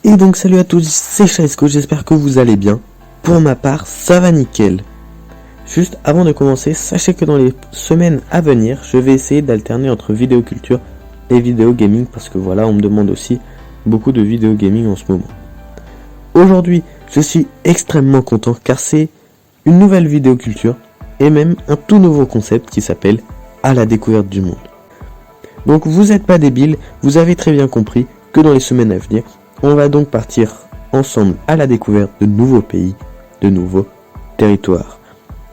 Et donc salut à tous, c'est Chaesco, j'espère que vous allez bien. Pour ma part, ça va nickel. Juste avant de commencer, sachez que dans les semaines à venir, je vais essayer d'alterner entre vidéo culture et vidéo gaming parce que voilà, on me demande aussi beaucoup de vidéo gaming en ce moment. Aujourd'hui, je suis extrêmement content car c'est une nouvelle vidéo culture et même un tout nouveau concept qui s'appelle À la découverte du monde. Donc vous n'êtes pas débiles, vous avez très bien compris que dans les semaines à venir, on va donc partir ensemble à la découverte de nouveaux pays, de nouveaux territoires.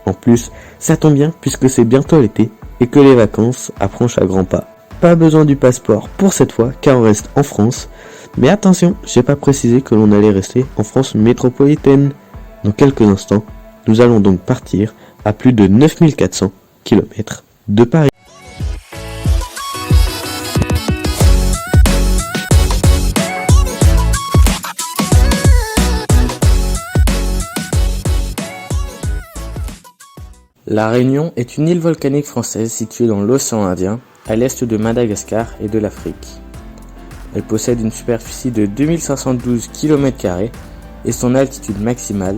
En plus, ça tombe bien puisque c'est bientôt l'été et que les vacances approchent à grands pas. Pas besoin du passeport pour cette fois car on reste en France. Mais attention, j'ai pas précisé que l'on allait rester en France métropolitaine. Dans quelques instants, nous allons donc partir à plus de 9400 km de Paris. La Réunion est une île volcanique française située dans l'océan Indien, à l'est de Madagascar et de l'Afrique. Elle possède une superficie de 2512 km² et son altitude maximale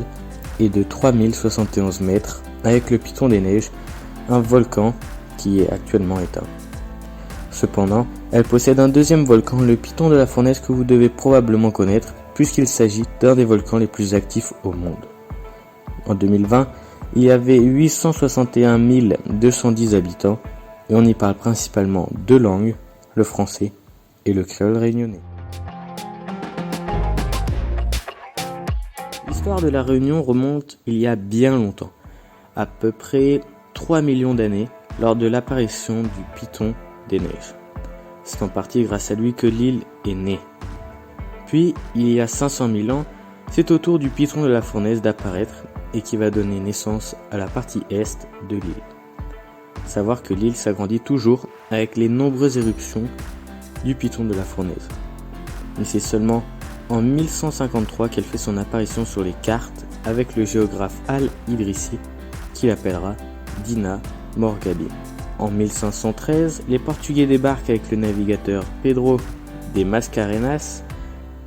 est de 3071 mètres avec le Piton des Neiges, un volcan qui est actuellement éteint. Cependant, elle possède un deuxième volcan, le Piton de la Fournaise, que vous devez probablement connaître puisqu'il s'agit d'un des volcans les plus actifs au monde. En 2020, il y avait 861 210 habitants et on y parle principalement deux langues, le français et le créole réunionnais. L'histoire de la Réunion remonte il y a bien longtemps, à peu près 3 millions d'années, lors de l'apparition du Piton des Neiges. C'est en partie grâce à lui que l'île est née. Puis, il y a 500 000 ans, c'est au tour du Piton de la Fournaise d'apparaître et qui va donner naissance à la partie est de l'île. Savoir que l'île s'agrandit toujours avec les nombreuses éruptions du Piton de la Fournaise. Mais c'est seulement en 1153 qu'elle fait son apparition sur les cartes avec le géographe Al-Idrissi qui l'appellera Dina Morgabin. En 1513, les Portugais débarquent avec le navigateur Pedro de Mascarenhas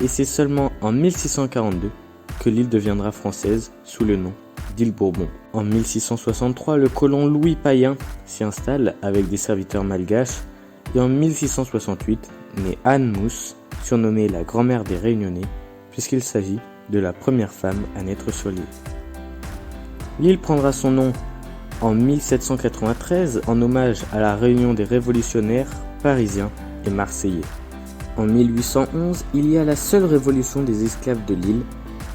et c'est seulement en 1642 que l'île deviendra française sous le nom d'île Bourbon. En 1663, le colon Louis Payen s'y installe avec des serviteurs malgaches et en 1668 naît Anne Mousse, surnommée la grand-mère des Réunionnais puisqu'il s'agit de la première femme à naître sur l'île. L'île prendra son nom en 1793 en hommage à la réunion des révolutionnaires parisiens et marseillais. En 1811, il y a la seule révolution des esclaves de l'île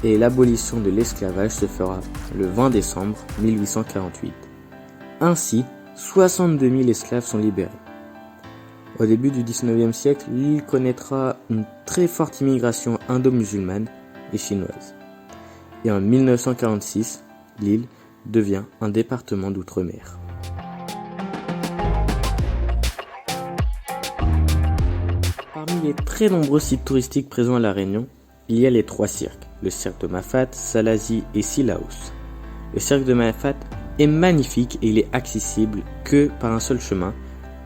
et l'abolition de l'esclavage se fera le 20 décembre 1848. Ainsi, 62 000 esclaves sont libérés. Au début du 19e siècle, l'île connaîtra une très forte immigration indo-musulmane et chinoise. Et en 1946, l'île devient un département d'outre-mer. Parmi les très nombreux sites touristiques présents à La Réunion, il y a les trois cirques, le cirque de Mafat, Salazie et Sillaus. Le cirque de Mafat est magnifique et il est accessible que par un seul chemin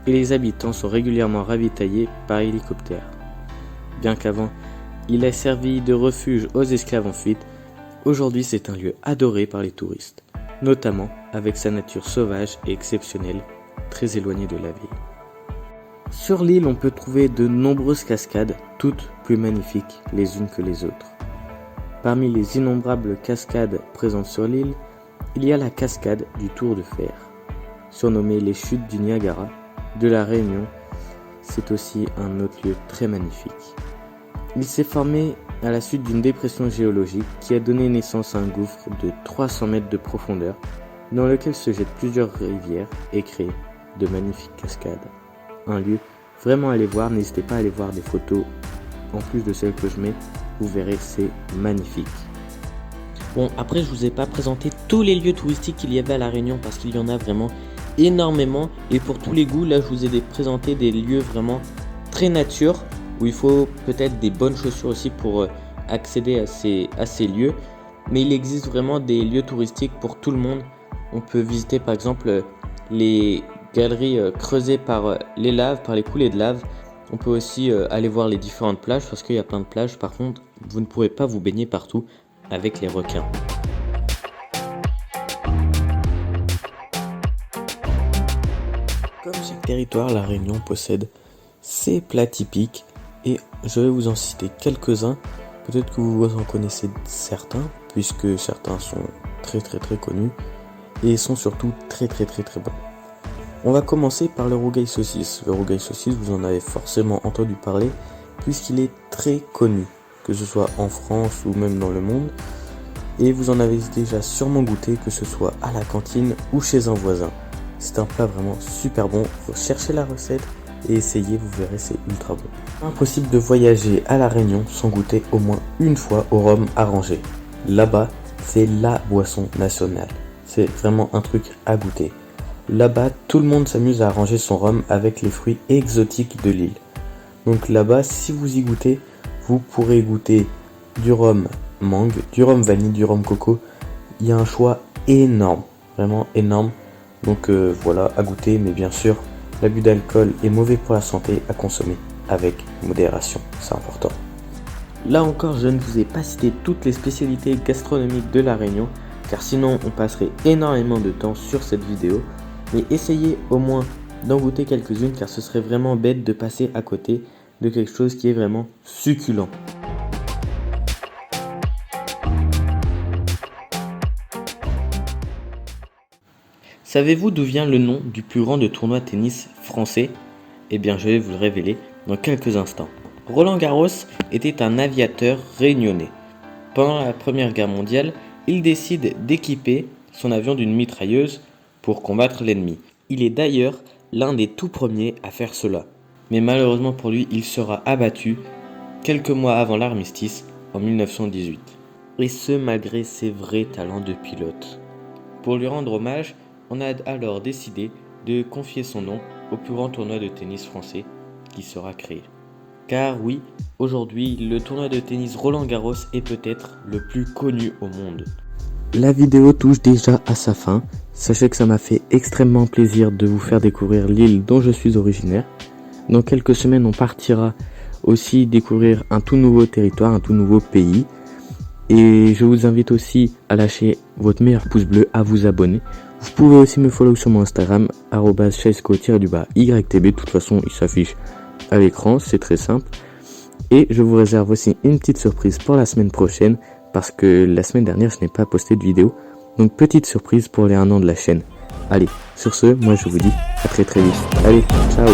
et les habitants sont régulièrement ravitaillés par hélicoptère. Bien qu'avant, il ait servi de refuge aux esclaves en fuite, aujourd'hui c'est un lieu adoré par les touristes, notamment avec sa nature sauvage et exceptionnelle, très éloignée de la ville. Sur l'île, on peut trouver de nombreuses cascades, toutes plus magnifiques les unes que les autres. Parmi les innombrables cascades présentes sur l'île, il y a la cascade du Tour de Fer. Surnommée les chutes du Niagara de la Réunion, c'est aussi un autre lieu très magnifique. Il s'est formé à la suite d'une dépression géologique qui a donné naissance à un gouffre de 300 mètres de profondeur dans lequel se jettent plusieurs rivières et créent de magnifiques cascades. Un lieu vraiment à aller voir, n'hésitez pas à aller voir des photos en plus de celles que je mets, vous verrez, c'est magnifique. Bon, après je vous ai pas présenté tous les lieux touristiques qu'il y avait à La Réunion parce qu'il y en a vraiment énormément et pour tous les goûts. Là je vous ai présenté des lieux vraiment très nature où il faut peut-être des bonnes chaussures aussi pour accéder à ces lieux, mais il existe vraiment des lieux touristiques pour tout le monde. On peut visiter par exemple les galeries creusées par les laves, par les coulées de lave. On peut aussi aller voir les différentes plages parce qu'il y a plein de plages. Par contre, vous ne pourrez pas vous baigner partout avec les requins. Comme chaque territoire, la Réunion possède ses plats typiques et je vais vous en citer quelques-uns. Peut-être que vous en connaissez certains, puisque certains sont très connus et sont surtout très bons. On va commencer par le rougail saucisse. Le rougail saucisse, vous en avez forcément entendu parler, puisqu'il est très connu, que ce soit en France ou même dans le monde. Et vous en avez déjà sûrement goûté, que ce soit à la cantine ou chez un voisin. C'est un plat vraiment super bon, faut chercher la recette et essayer, vous verrez, c'est ultra bon. Impossible de voyager à la Réunion sans goûter au moins une fois au rhum arrangé. Là-bas, c'est la boisson nationale. C'est vraiment un truc à goûter. Là-bas, tout le monde s'amuse à arranger son rhum avec les fruits exotiques de l'île. Donc là-bas, si vous y goûtez, vous pourrez goûter du rhum mangue, du rhum vanille, du rhum coco. Il y a un choix énorme, vraiment énorme. Donc voilà, à goûter, mais bien sûr, l'abus d'alcool est mauvais pour la santé, à consommer avec modération, c'est important. Là encore, je ne vous ai pas cité toutes les spécialités gastronomiques de la Réunion, car sinon on passerait énormément de temps sur cette vidéo. Mais essayez au moins d'en goûter quelques-unes, car ce serait vraiment bête de passer à côté de quelque chose qui est vraiment succulent. Savez-vous d'où vient le nom du plus grand de tournois de tennis français ? Eh bien, je vais vous le révéler dans quelques instants. Roland Garros était un aviateur réunionnais. Pendant la Première Guerre mondiale, il décide d'équiper son avion d'une mitrailleuse pour combattre l'ennemi. Il est d'ailleurs l'un des tout premiers à faire cela. Mais malheureusement pour lui, il sera abattu quelques mois avant l'armistice en 1918. Et ce malgré ses vrais talents de pilote. Pour lui rendre hommage, on a alors décidé de confier son nom au plus grand tournoi de tennis français qui sera créé. Car oui, aujourd'hui, le tournoi de tennis Roland Garros est peut-être le plus connu au monde. La vidéo touche déjà à sa fin. Sachez que ça m'a fait extrêmement plaisir de vous faire découvrir l'île dont je suis originaire. Dans quelques semaines, on partira aussi découvrir un tout nouveau territoire, un tout nouveau pays. Et je vous invite aussi à lâcher votre meilleur pouce bleu, à vous abonner. Vous pouvez aussi me follow sur mon Instagram, @chesco_YTB. De toute façon, il s'affiche à l'écran, c'est très simple. Et je vous réserve aussi une petite surprise pour la semaine prochaine, parce que la semaine dernière, je n'ai pas posté de vidéo. Donc, petite surprise pour les 1 an de la chaîne. Allez, sur ce, moi je vous dis à très vite. Allez, ciao!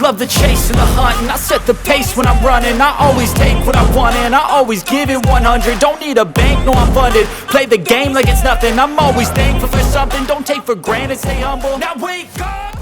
Love the chase and the hunt, and I set the pace when I'm running. I always take what I want and I always give it 100. Don't need a bank, no I'm funded. Play the game like it's nothing. I'm always thankful for something. Don't take for granted, stay humble. Now wake up!